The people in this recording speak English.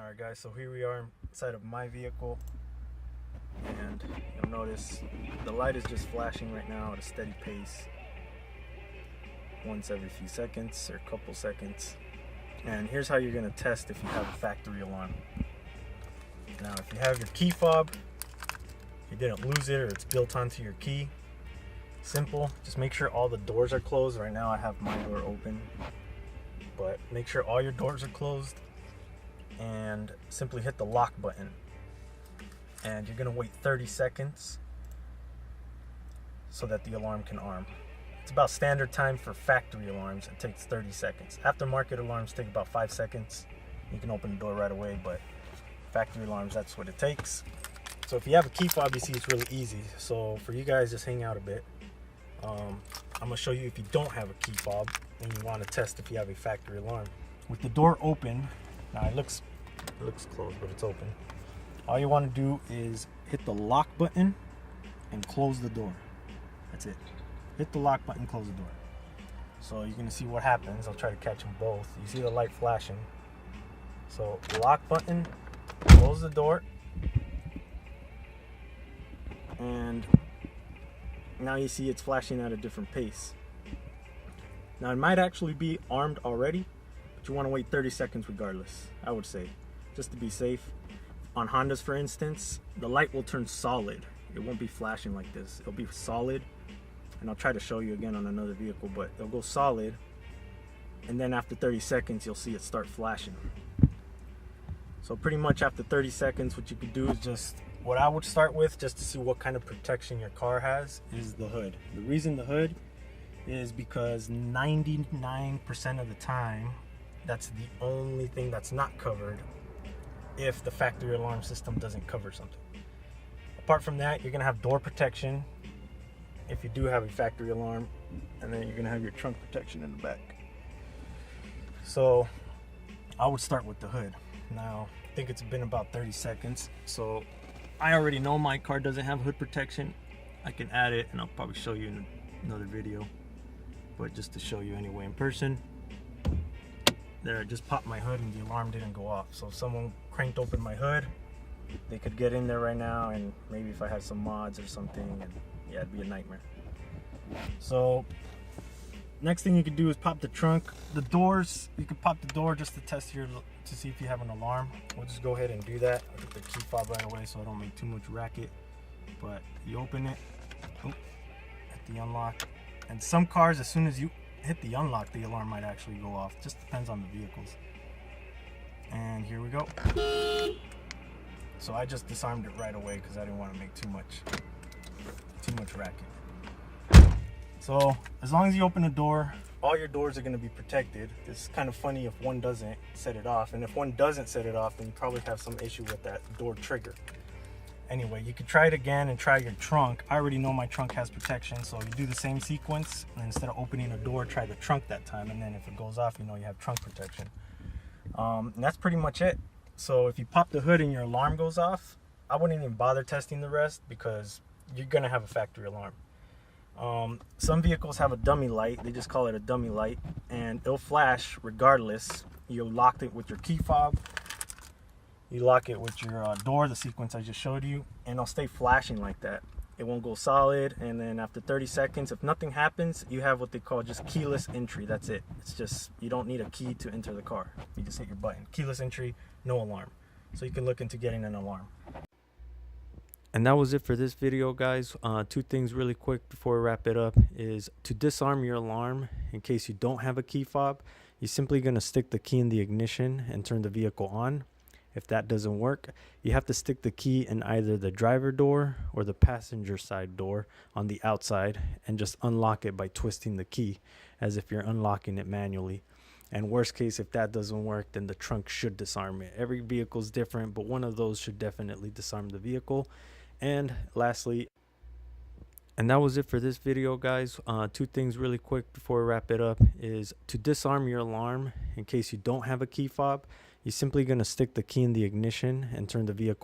Alright guys, so here we are inside of my vehicle, and you'll notice the light is just flashing right now at a steady pace, once every few seconds or a couple seconds. And here's how you're going to test if you have a factory alarm. Now if you have your key fob, you didn't lose it or it's built onto your key, simple, just make sure all the doors are closed. Right now I have my door open, but make sure all your doors are closed and simply hit the lock button, and you're gonna wait 30 seconds so that the alarm can arm. It's about standard time for factory alarms. It takes 30 seconds. Aftermarket alarms take about 5 seconds. You can open the door right away, but factory alarms, that's what it takes. So if you have a key fob, you see it's really easy. So for you guys, just hang out a bit. I'm gonna show you if you don't have a key fob and you want to test if you have a factory alarm. With the door open, now it looks closed, but it's open. All you want to do is hit the lock button and close the door. That's it. Hit the lock button, close the door. So you're gonna see what happens. I'll try to catch them both. You see the light flashing. So lock button, close the door, and now you see it's flashing at a different pace. Now it might actually be armed already, but you want to wait 30 seconds regardless, I would say, just to be safe. On Hondas, for instance, the light will turn solid. It won't be flashing like this. It'll be solid, and I'll try to show you again on another vehicle, but it'll go solid, and then after 30 seconds you'll see it start flashing. So pretty much after 30 seconds, what you could do is just, what I would start with, just to see what kind of protection your car has, is the hood. The reason the hood is because 99% of the time, that's the only thing that's not covered if the factory alarm system doesn't cover something. Apart from that, you're gonna have door protection if you do have a factory alarm, and then you're gonna have your trunk protection in the back. So I would start with the hood. Now, I think it's been about 30 seconds, so I already know my car doesn't have hood protection. I can add it, and I'll probably show you in another video, but just to show you anyway in person. There, I just popped my hood and the alarm didn't go off. So if someone cranked open my hood, they could get in there right now, and maybe if I had some mods or something, and yeah, it'd be a nightmare. So next thing you could do is pop the trunk. The doors, you could pop the door just to test to see if you have an alarm. We'll just go ahead and do that. I'll get the key fob right away so I don't make too much racket. But you open it, hit the unlock, and some cars, as soon as you hit the unlock, the alarm might actually go off. Just depends on the vehicles. And here we go. So I just disarmed it right away because I didn't want to make too much racket. So as long as you open the door, all your doors are going to be protected. It's kind of funny if one doesn't set it off, and if one doesn't set it off, then you probably have some issue with that door trigger. Anyway, you could try it again and try your trunk. I already know my trunk has protection, so you do the same sequence, and instead of opening a door, try the trunk that time, and then if it goes off, you know you have trunk protection. And that's pretty much it. So if you pop the hood and your alarm goes off, I wouldn't even bother testing the rest because you're gonna have a factory alarm. Some vehicles have a dummy light. They just call it a dummy light, and it'll flash regardless. You locked it with your key fob, you lock it with your door, the sequence I just showed you, and it'll stay flashing like that. It won't go solid, and then after 30 seconds, if nothing happens, you have what they call just keyless entry. That's it. It's just, you don't need a key to enter the car. You just hit your button. Keyless entry, no alarm. So you can look into getting an alarm. And that was it for this video, guys. Two things really quick before we wrap it up is to disarm your alarm in case you don't have a key fob. You're simply going to stick the key in the ignition and turn the vehicle on. If that doesn't work, you have to stick the key in either the driver door or the passenger side door on the outside and just unlock it by twisting the key as if you're unlocking it manually. And worst case, if that doesn't work, then the trunk should disarm it. Every vehicle is different, but one of those should definitely disarm the vehicle. And lastly, and that was it for this video, guys. Two things really quick before we wrap it up is to disarm your alarm in case you don't have a key fob. You're simply going to stick the key in the ignition and turn the vehicle